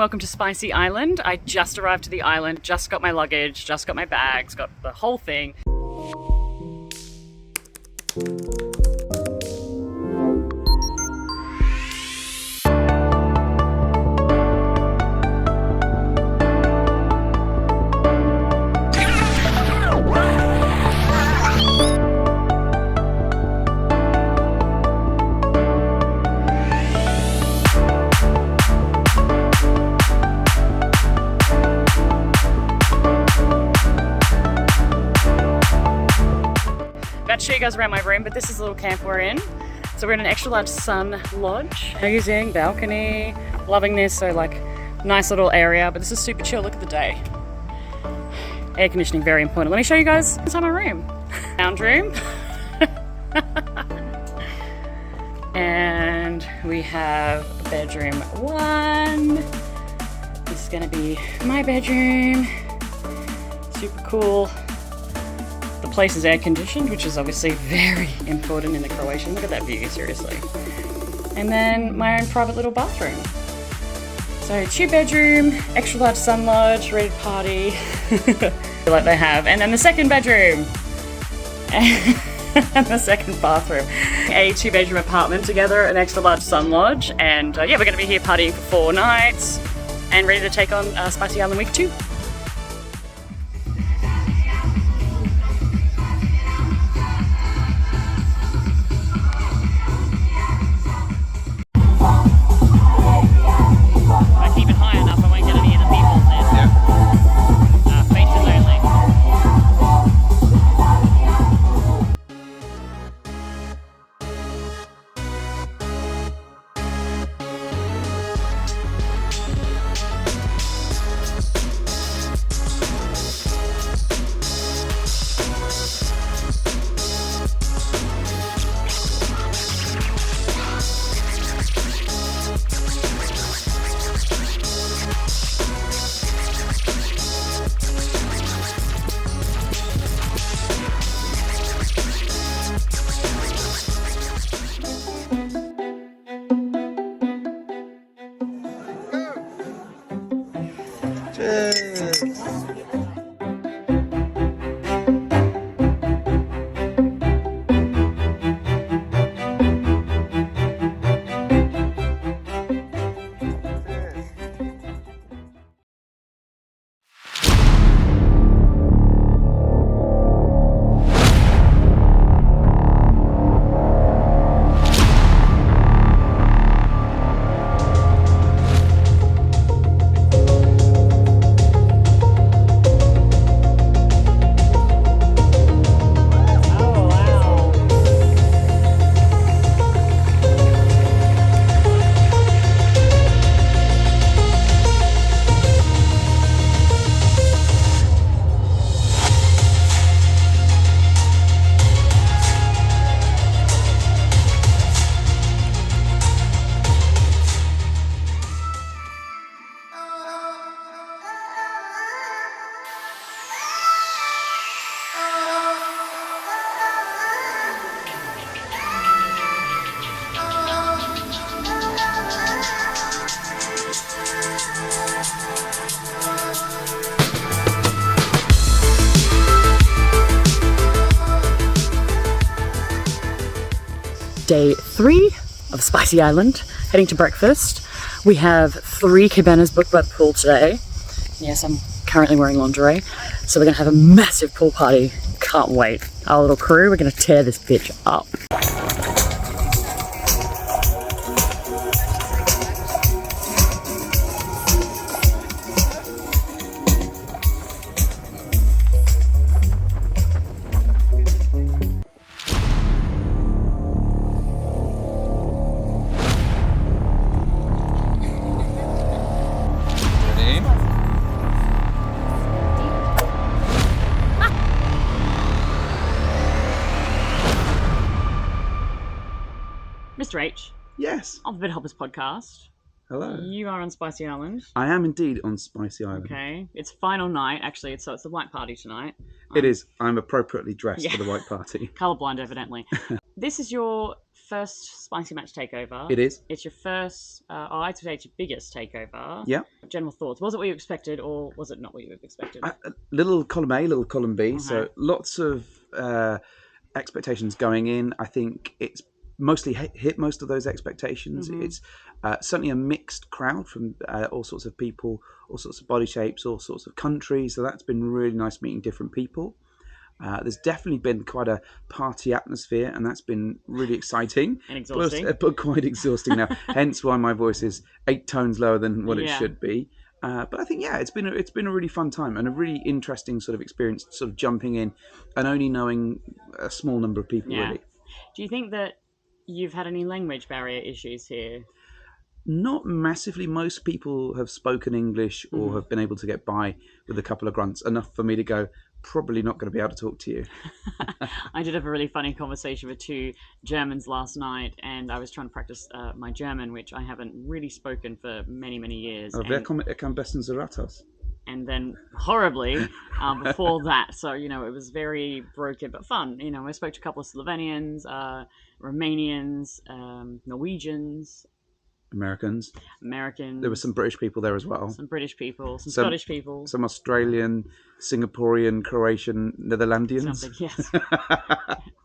Welcome to Spicy Island. I just arrived to the island, just got my luggage, just got my bags, got the whole thing. To show you guys around my room, but this is the little camp we're in. So we're in an extra large sun lodge. Amazing balcony, loving this. So like nice little area, but this is super chill. Look at the day. Air conditioning, very important. Let me show you guys inside my room. Lounge room. And we have bedroom 1. This is gonna be my bedroom. Super cool. The place is air conditioned, which is obviously very important in the Croatian. Look at that view, seriously. And then my own private little bathroom. So 2-bedroom, extra large sun lodge, ready to party, like they have. And then the second bedroom and the second bathroom. A 2-bedroom apartment together, an extra large sun lodge. And yeah, we're gonna be here partying for 4 nighs and ready to take on Spicy Island Week 2. Day 3 of Spicy Island, heading to breakfast. We have 3 cabanas booked by the pool today. Yes, I'm currently wearing lingerie. So we're gonna have a massive pool party. Can't wait. Our little crew, we're gonna tear this bitch up. Mr. H. Yes. Of the Bed Hoppers podcast. Hello. You are on Spicy Island. I am indeed on Spicy Island. Okay. It's final night, actually. It's a white party tonight. It is. I'm appropriately dressed for the white party. Colourblind, evidently. This is your first Spicy Match takeover. It is. It's your first, I'd say it's your biggest takeover. Yeah. General thoughts. Was it what you expected, or was it not what you expected? Little column A, little column B. Okay. So lots of expectations going in. I think it's mostly hit most of those expectations. It's certainly a mixed crowd from all sorts of people, all sorts of body shapes, all sorts of countries. So that's been really nice meeting different people. There's definitely been quite a party atmosphere, and that's been really exciting. And exhausting. But quite exhausting now. Hence why my voice is 8 tones lower than what it should be. But I think it's been a really fun time and a really interesting sort of experience, sort of jumping in and only knowing a small number of people really. Do you think that you've had any language barrier issues here? Not massively. Most people have spoken English or have been able to get by with a couple of grunts, enough for me to go, probably not going to be able to talk to you. I did have a really funny conversation with 2 Germans last night, and I was trying to practice my German, which I haven't really spoken for many, many years. Wer kann am besten so Ratas? And then horribly before that. So, it was very broken but fun. I spoke to a couple of Slovenians, Romanians, Norwegians. Americans. There were some British people there as well. Some British people, some Scottish people. Some Australian, Singaporean, Croatian, Netherlandians. Something, yes.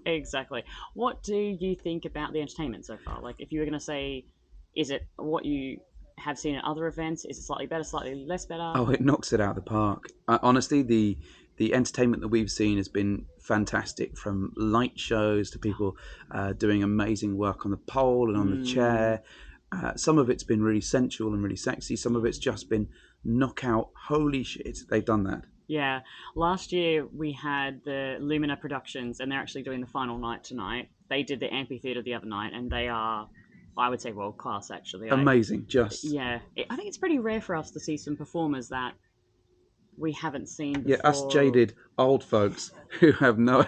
Exactly. What do you think about the entertainment so far? Like, if you were going to say, is it what you have seen at other events? Is it slightly better, slightly less better? Oh, it knocks it out of the park. Honestly, the entertainment that we've seen has been fantastic, from light shows to people doing amazing work on the pole and on the chair. Some of it's been really sensual and really sexy. Some of it's just been knockout. Holy shit, they've done that. Yeah. Last year we had the Lumina Productions, and they're actually doing the final night tonight. They did the amphitheatre the other night, and they are, I would say, world class, actually. Amazing, I think it's pretty rare for us to see some performers that we haven't seen before. Yeah, us jaded old folks who have no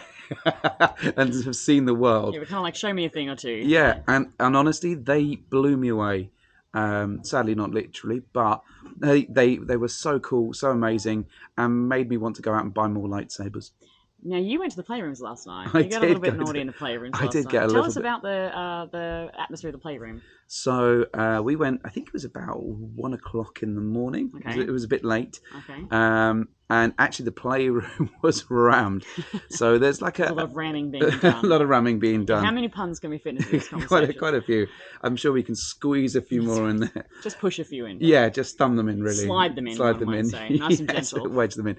and have seen the world. Yeah, we're kind of like, show me a thing or two. Yeah, and honestly, they blew me away. Sadly, not literally, but they were so cool, so amazing, and made me want to go out and buy more lightsabers. Now, you went to the playrooms last night. You got a little bit naughty in the playrooms last night. Tell us about the atmosphere of the playroom. So we went, I think it was about 1 o'clock in the morning. Okay. It was a bit late. Okay. And actually the playroom was rammed. So there's like a lot of ramming being done. A lot of ramming being done. How many puns can we fit into this conversation? quite a few. I'm sure we can squeeze a few more in there. Just push a few in. Yeah, just thumb them in, really. Slide them in. Say. Nice and gentle. Wedge them in.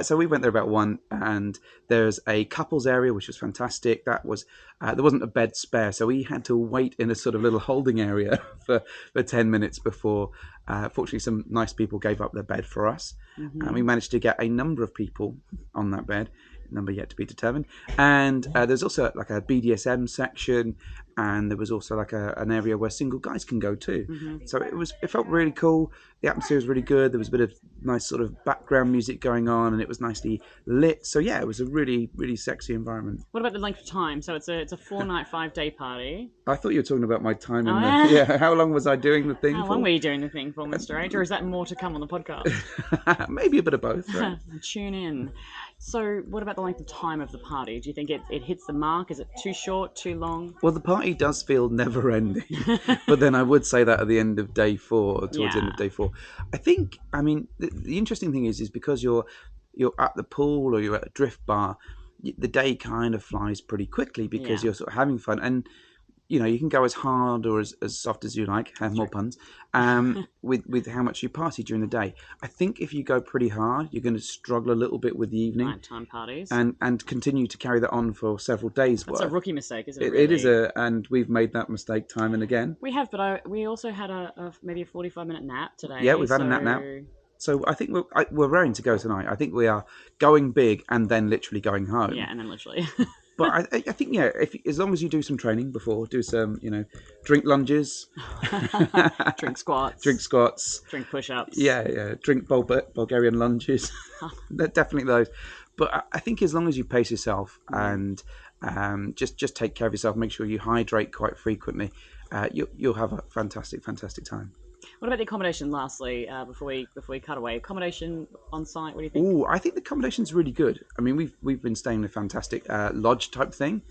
So we went there about 1, and there's a couples area, which was fantastic. That was there wasn't a bed spare, so we had to wait in a sort of little holding area for 10 minutes before fortunately some nice people gave up their bed for us. And we managed to get a number of people on that bed, number yet to be determined. And there's also like a BDSM section, and there was also like an area where single guys can go too. So it felt really cool. The atmosphere was really good. There was a bit of nice sort of background music going on, and it was nicely lit. So yeah, it was a really, really sexy environment. What about the length of time? So it's a 4-night, 5-day party. I thought you were talking about my time in there. Yeah, how long was I doing the thing for? How long were you doing the thing for, Mr. H? Or is that more to come on the podcast? Maybe a bit of both. Right? Tune in. So what about the length of time of the party? Do you think it hits the mark? Is it too short, too long? Well, the party does feel never-ending. But then I would say that at the end of day 4, or towards the end of day 4. I mean, the interesting thing is because you're at the pool or you're at a drift bar, the day kind of flies pretty quickly because you're sort of having fun. And you can go as hard or as soft as you like, have more puns, with how much you party during the day. I think if you go pretty hard, you're going to struggle a little bit with the evening. Nighttime parties. And continue to carry that on for several days. That's a rookie mistake, isn't it? Really? It is and we've made that mistake time and again. We have, but we also had maybe a 45-minute nap today. Yeah, we've had a nap. So I think we're raring to go tonight. I think we are going big and then literally going home. Yeah, and then literally. But I think, as long as you do some training before, do some, drink lunges. Drink squats. Drink push-ups. Yeah. Drink Bulgarian lunges. Definitely those. But I think as long as you pace yourself and just take care of yourself, make sure you hydrate quite frequently, you'll have a fantastic, fantastic time. What about the accommodation, lastly, before we cut away? Accommodation on site, what do you think? I think the accommodation's really good. I mean, we've been staying in a fantastic lodge type thing.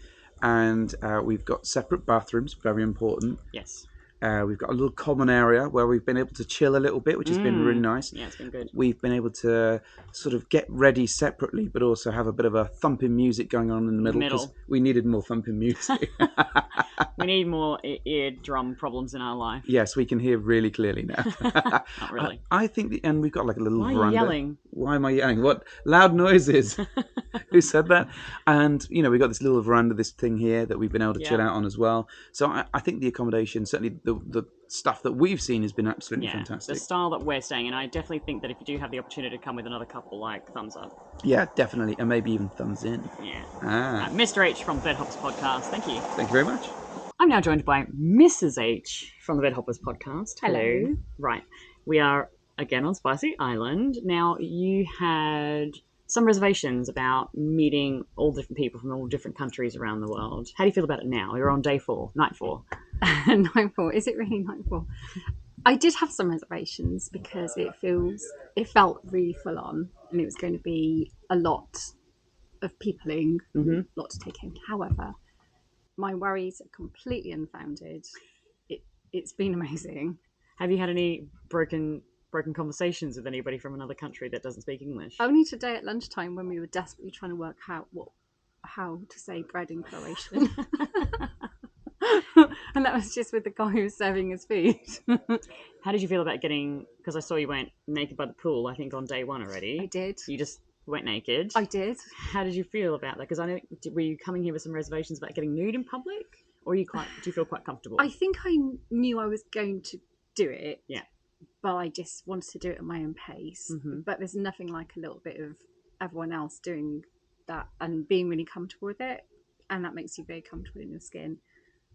and we've got separate bathrooms, very important. Yes. We've got a little common area where we've been able to chill a little bit, which has been really nice. Yeah, it's been good. We've been able to sort of get ready separately, but also have a bit of a thumping music going on in the middle because we needed more thumping music. We need more eardrum problems in our life. Yes, we can hear really clearly now. Not really. I think, and we've got like a little Why veranda. Are you yelling? Why am I yelling? What loud noises? Who said that? And we've got this little veranda, this thing here that we've been able to chill out on as well. So I think the accommodation, certainly the stuff that we've seen, has been absolutely fantastic. The style that we're staying in, I definitely think that if you do have the opportunity to come with another couple, like thumbs up. Yeah, definitely, and maybe even thumbs in. Yeah. Mr. H from the Bed Hoppers Podcast. Thank you. Thank you very much. I'm now joined by Mrs. H from the Bed Hoppers Podcast. Hello. Right. We are again on Spicy Island. Now, you had some reservations about meeting all different people from all different countries around the world. How do you feel about it now? You're on day 4, night 4. Night 4. Is it really night 4? I did have some reservations because it felt really full on, and it was going to be a lot of peopling, a lot to take in. However, my worries are completely unfounded. It's been amazing. Have you had any broken conversations with anybody from another country that doesn't speak English? Only today at lunchtime when we were desperately trying to work out how to say bread in Croatian. And that was just with the guy who was serving his food. How did you feel about getting, because I saw you went naked by the pool, I think on day 1 already. I did. You just went naked. I did. How did you feel about that? Because I know, were you coming here with some reservations about getting nude in public? Or do you feel quite comfortable? I think I knew I was going to do it. Yeah. But I just wanted to do it at my own pace. But there's nothing like a little bit of everyone else doing that and being really comfortable with it. And that makes you very comfortable in your skin.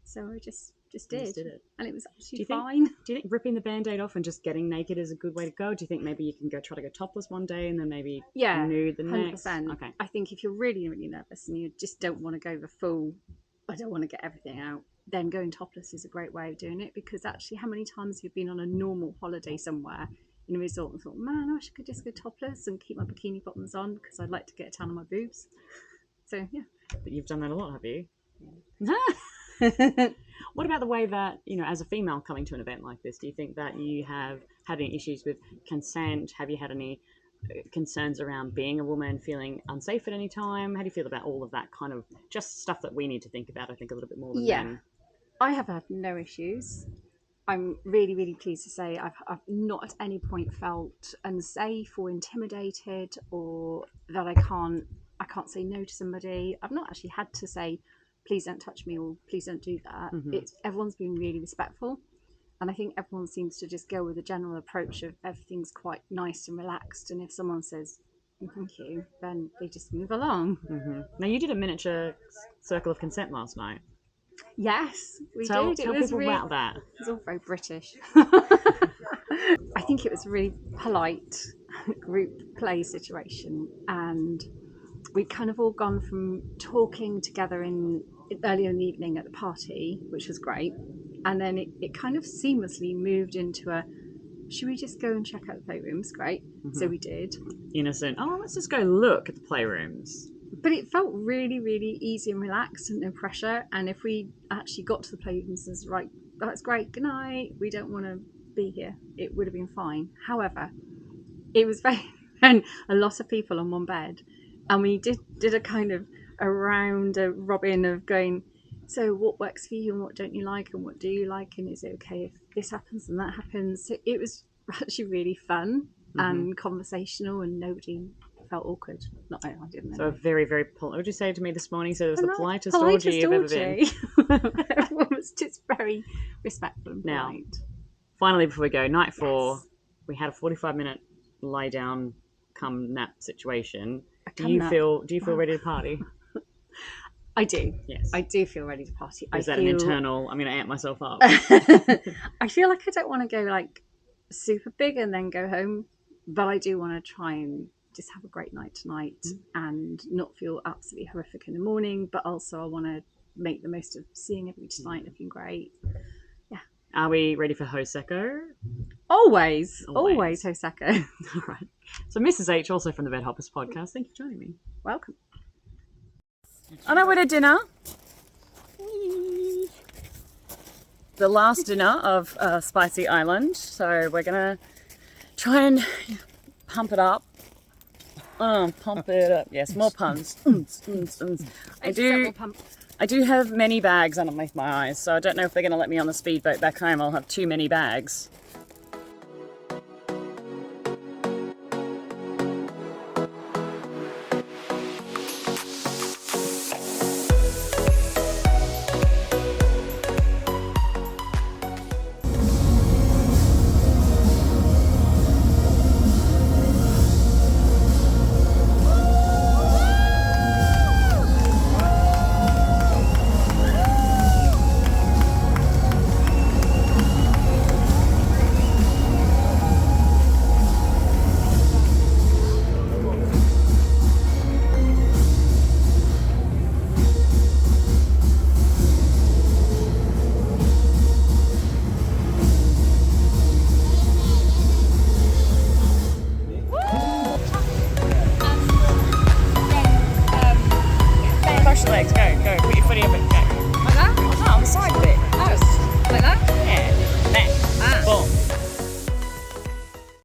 So I just did it. And it was actually fine. Do you think ripping the Band-Aid off and just getting naked is a good way to go? Do you think maybe you can try to go topless one day and then maybe nude the 100%. next? Okay. I think if you're really, really nervous and you just don't want to go the full, I don't want to get everything out, then going topless is a great way of doing it, because actually how many times you've been on a normal holiday somewhere in a resort and thought, man, I wish I could just go topless and keep my bikini bottoms on because I'd like to get a tan on my boobs. So, yeah. But you've done that a lot, have you? Yeah. What about the way that, as a female coming to an event like this, do you think that you have had any issues with consent? Have you had any concerns around being a woman, feeling unsafe at any time? How do you feel about all of that kind of just stuff that we need to think about, I think, a little bit more than men? I have had no issues. I'm really, really pleased to say I've not at any point felt unsafe or intimidated, or that I can't say no to somebody. I've not actually had to say, please don't touch me or please don't do that. Everyone's been really respectful, and I think everyone seems to just go with a general approach of everything's quite nice and relaxed, and if someone says thank you, then they just move along. Now, you did a miniature circle of consent last night. Yes, we Tell did. people about that. It was all very British. I think it was a really polite group play situation, and we'd kind of all gone from talking together earlier in the evening at the party, which was great, and then it kind of seamlessly moved into should we just go and check out the playrooms? Great. So we did. Innocent. Oh, let's just go look at the playrooms. But it felt really, really easy and relaxed and no pressure. And if we actually got to the playrooms and says, right, that's great, good night, we don't want to be here, it would have been fine. However, it was and a lot of people on one bed. And we did a kind of a robin of going, so what works for you and what don't you like and what do you like, and is it okay if this happens and that happens? So it was actually really fun and conversational, and nobody felt awkward. Not I didn't. So very, very polite. What did you say to me this morning? So it was the politest orgy you've ever been. Everyone was just very respectful and polite. Now, finally, before we go, night 4, we had a 45-minute lie down, come nap situation. Do you feel ready to party? I do. Yes. I do feel ready to party. Is that an internal, I'm going to amp myself up? I feel like I don't want to go like super big and then go home, but I do want to try and just have a great night tonight and not feel absolutely horrific in the morning, but also I want to make the most of seeing everybody tonight, looking great. Yeah. Are we ready for Hoseko? Always Hoseko. All right. So Mrs. H, also from the Bed Hoppers Podcast, thank you for joining me. Welcome. On our way to dinner, the last dinner of Spicy Island, so we're gonna try and pump it up. Pump it up. Yes, more puns. I do have many bags underneath my eyes, so I don't know if they're gonna let me on the speedboat back home. I'll have too many bags. Push the legs, go, put your footy up and go. Like that? Oh, on the side a bit.